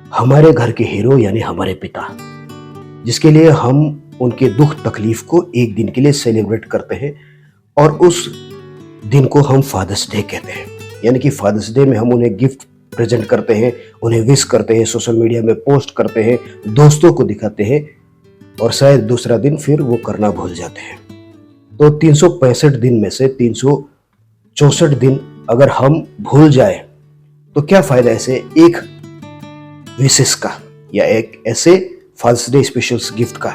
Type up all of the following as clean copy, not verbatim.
हमारे घर के हीरो यानी हमारे पिता, जिसके लिए हम उनके दुख तकलीफ को एक दिन के लिए सेलिब्रेट करते हैं और उस दिन को हम फादर्स डे कहते हैं। यानी कि फादर्स डे में हम उन्हें गिफ्ट प्रेजेंट करते हैं, उन्हें विश करते हैं, सोशल मीडिया में पोस्ट करते हैं, दोस्तों को दिखाते हैं और शायद दूसरा दिन फिर वो करना भूल जाते हैं। तो 365 दिन में से 364 दिन अगर हम भूल जाए तो क्या फायदा ऐसे एक विशेष का या एक ऐसे फादर्स डे स्पेशल गिफ्ट का।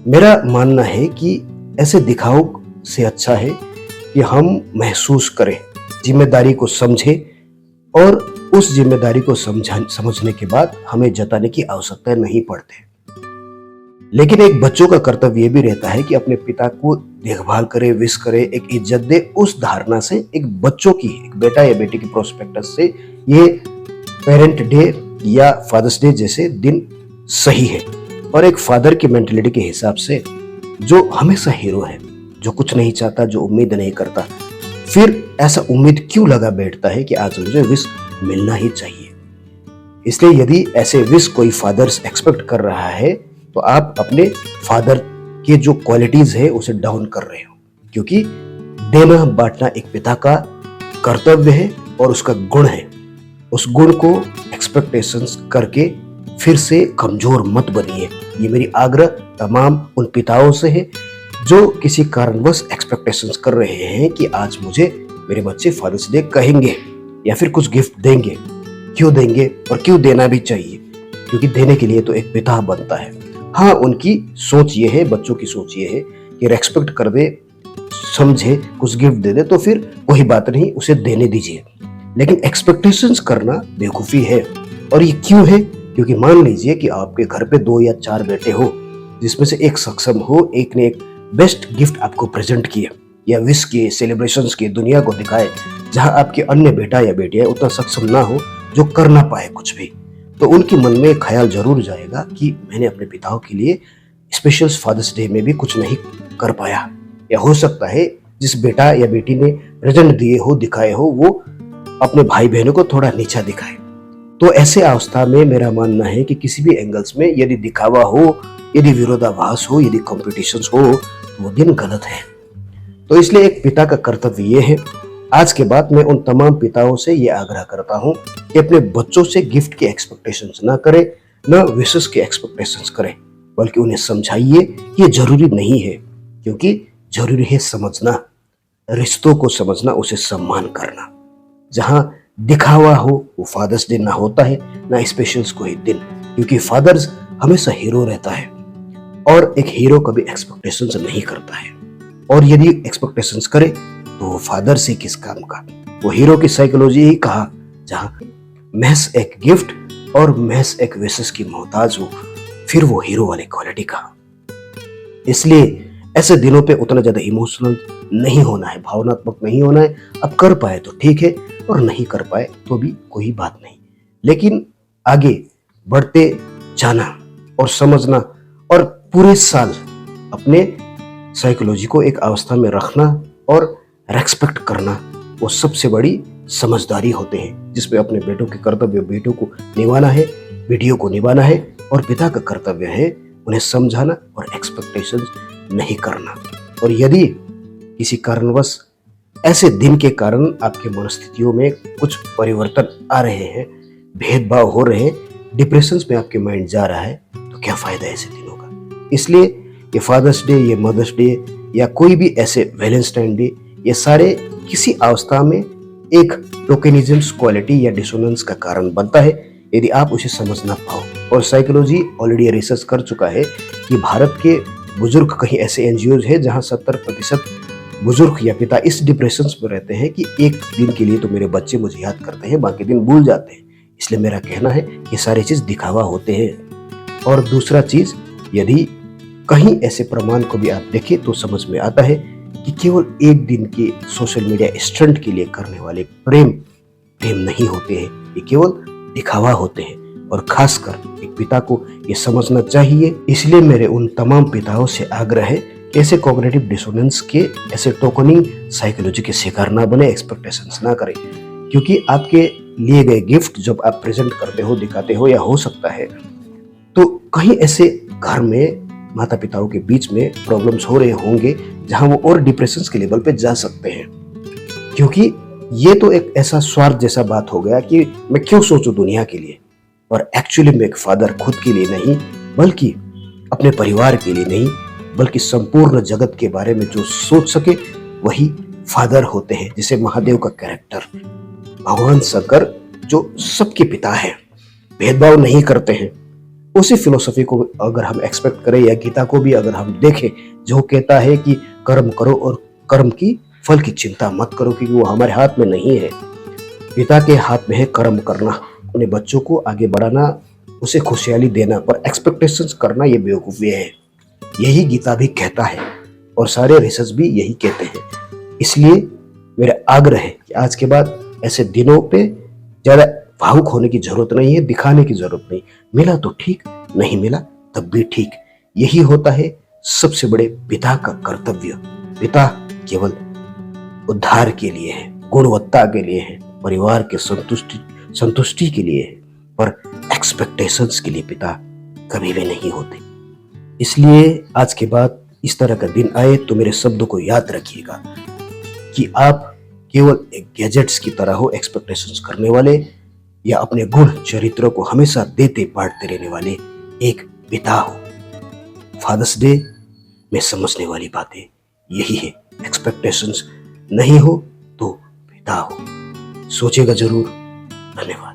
मेरा मानना है कि ऐसे दिखाओ से अच्छा है कि हम महसूस करें, जिम्मेदारी को समझें और उस जिम्मेदारी को समझने के बाद हमें जताने की आवश्यकता नहीं पड़ती। लेकिन एक बच्चों का कर्तव्य ये भी रहता है कि अपने पिता को देखभाल करे, विश करे, एक इज्जत दे। उस धारणा से एक बच्चों की, एक बेटा या बेटी की प्रोस्पेक्टस से ये पेरेंट डे या फादर्स डे जैसे दिन सही है। और एक फादर की मेंटेलिटी के हिसाब से जो हमेशा हीरो है, जो कुछ नहीं चाहता, जो उम्मीद नहीं करता, फिर ऐसा उम्मीद क्यों लगा बैठता है कि आज मुझे विश मिलना ही चाहिए। इसलिए यदि ऐसे विश कोई फादर्स एक्सपेक्ट कर रहा है तो आप अपने फादर के जो क्वालिटीज है उसे डाउन कर रहे हो, क्योंकि देना बांटना एक पिता का कर्तव्य है और उसका गुण है। उस गुण को एक्सपेक्टेशंस करके फिर से कमजोर मत बनिए। ये मेरी आग्रह तमाम उन पिताओं से है जो किसी कारणवश एक्सपेक्टेशंस कर रहे हैं कि आज मुझे मेरे बच्चे फादर्स डे कहेंगे या फिर कुछ गिफ्ट देंगे। क्यों देंगे और क्यों देना भी चाहिए, क्योंकि देने के लिए तो एक पिता बनता है। हाँ, उनकी सोच ये है, बच्चों की सोच ये है कि रेस्पेक्ट कर दे, समझे, कुछ गिफ्ट दे दे तो फिर कोई बात नहीं, उसे देने दीजिए। लेकिन एक्सपेक्टेशंस करना बेवकूफी है। और ये क्यों है? क्योंकि मान लीजिए कि आपके घर पे 2 या 4 बेटे हो, जिसमें से एक सक्षम हो, एक ने एक बेस्ट गिफ्ट आपको प्रेजेंट किया या विश किए, सेलिब्रेशंस किए, दुनिया को दिखाए, जहां आपके अन्य बेटा या बेटियां उतना सक्षम ना हो जो कर ना पाए कुछ भी, तो उनके मन में ख्याल जरूर जाएगा कि मैंने अपने पिताओं के लिए स्पेशल फादर्स डे में भी कुछ नहीं कर पाया। या हो सकता है जिस बेटा या बेटी ने प्रेजेंट दिए हो, दिखाए हो, वो अपने भाई बहनों को थोड़ा नीचा दिखाए। तो ऐसे अवस्था में मेरा मानना है कि किसी भी एंगल्स में यदि दिखावा हो, यदि विरोधाभास हो, यदि कॉम्पिटिशंस हो, तो वो दिन गलत है। तो इसलिए एक पिता का कर्तव्य ये है। आज के बाद मैं उन तमाम पिताओं से ये आग्रह करता हूं कि अपने बच्चों से गिफ्ट की एक्सपेक्टेशंस ना करें, न विशेष की एक्सपेक्टेशंस करें, बल्कि उन्हें समझाइए कि ये जरूरी नहीं है, क्योंकि जरूरी है समझना, रिश्तों को समझना, उसे सम्मान करना। जहां दिखावा हो वो फादर्स डे ना होता है, ना स्पेशल्स कोई दिन, क्योंकि फादर्स हमेशा हीरो रहता है और एक हीरो कभी एक्सपेक्टेशंस नहीं करता है। और यदि एक्सपेक्टेशंस करे तो वो फादर से किस काम का। वो हीरो की साइकोलॉजी ही कहा, जहां महज एक गिफ्ट और महज एक विशेष की मोहताज हो, फिर वो हीरो वाली क्वालिटी कहा। इसलिए ऐसे दिनों पे उतना ज्यादा इमोशनल नहीं होना है, भावनात्मक नहीं होना है। अब कर पाए तो ठीक है और नहीं कर पाए तो भी कोई बात नहीं, लेकिन आगे बढ़ते जाना और समझना और पूरे साल अपने साइकोलॉजी को एक अवस्था में रखना और रेस्पेक्ट करना, वो सबसे बड़ी समझदारी होते हैं, जिसमें अपने बेटों के कर्तव्य बेटों को निभाना है, बेटियों को निभाना है, और पिता का कर्तव्य है उन्हें समझाना और एक्सपेक्टेशंस नहीं करना। और यदि किसी कारणवश ऐसे दिन के कारण आपके मनस्थितियों में कुछ परिवर्तन आ रहे हैं, भेदभाव हो रहे हैं, डिप्रेशन में आपके माइंड जा रहा है, तो क्या फायदा ऐसे दिनों का। इसलिए ये फादर्स डे, ये मदर्स डे या कोई भी ऐसे वैलेंटाइन डे, ये सारे किसी अवस्था में एक टोकेनिज्म क्वालिटी या डिसोनेंस का कारण बनता है यदि आप उसे समझ ना पाओ। और साइकोलॉजी ऑलरेडी रिसर्च कर चुका है कि भारत के बुजुर्ग, कहीं ऐसे एनजीओज है जहां 70% बुजुर्ग या पिता इस डिप्रेशन में रहते हैं कि एक दिन के लिए तो मेरे बच्चे मुझे याद करते हैं, बाकी दिन भूल जाते हैं। इसलिए मेरा कहना है कि सारी चीज दिखावा होते हैं। और दूसरा चीज, यदि कहीं ऐसे प्रमाण को भी आप देखें तो समझ में आता है कि केवल एक दिन के सोशल मीडिया स्टंट के लिए करने वाले प्रेम नहीं होते हैं, ये केवल दिखावा होते हैं। और खासकर एक पिता को ये समझना चाहिए। इसलिए मेरे उन तमाम पिताओं से आग्रह है कि ऐसे कॉग्निटिव डिसोनेंस के, ऐसे टोकनिंग साइकोलॉजी के शिकार ना बने, एक्सपेक्टेशंस ना करें, क्योंकि आपके लिए गए गिफ्ट जब आप प्रेजेंट करते हो, दिखाते हो, या हो सकता है तो कहीं ऐसे घर में माता पिताओं के बीच में प्रॉब्लम्स हो रहे होंगे जहां वो और डिप्रेशन के लेवल पे जा सकते हैं, क्योंकि ये तो एक ऐसा स्वार्थ जैसा बात हो गया कि मैं क्यों सोचूं दुनिया के लिए, और एक्चुअली में एक फादर खुद के लिए नहीं, बल्कि अपने परिवार के लिए नहीं, बल्कि संपूर्ण जगत के बारे में जो सोच सके वही फादर होते हैं। जैसे महादेव का कैरेक्टर भगवान शंकर जो सबके पिता है, भेदभाव नहीं करते हैं, उसी फिलोसफी को अगर हम एक्सपेक्ट करें, या गीता को भी अगर हम देखें जो कहता है कि कर्म करो और कर्म की फल की चिंता मत करो, क्योंकि वो हमारे हाथ में नहीं है। पिता के हाथ में है कर्म करना, अपने बच्चों को आगे बढ़ाना, उसे खुशहाली देना, पर एक्सपेक्टेशंस करना ये बेवकूफ़ी है। यही गीता भी कहता है और सारे रिसर्च भी यही कहते हैं। इसलिए मेरा आग्रह है कि आज के बाद ऐसे दिनों पे ज़्यादा भावुक होने की जरूरत नहीं है, दिखाने की जरूरत नहीं। मिला तो ठीक, नहीं मिला तब भी ठीक। यही होता है सबसे बड़े पिता का कर्तव्य। पिता केवल उद्धार के लिए है, गुणवत्ता के लिए है, परिवार के संतुष्टि के लिए है, पर एक्सपेक्टेशंस के लिए पिता कभी भी नहीं होते। इसलिए आज के बाद इस तरह का दिन आए तो मेरे शब्दों को याद रखिएगा कि आप केवल एक गैजेट्स की तरह हो, एक्सपेक्टेशंस करने वाले, या अपने गुण चरित्रों को हमेशा देते बांटते रहने वाले एक पिता हो। फादर्स डे में समझने वाली बातें यही है, एक्सपेक्टेशंस नहीं हो तो पिता हो। सोचेगा जरूर। धन्यवाद।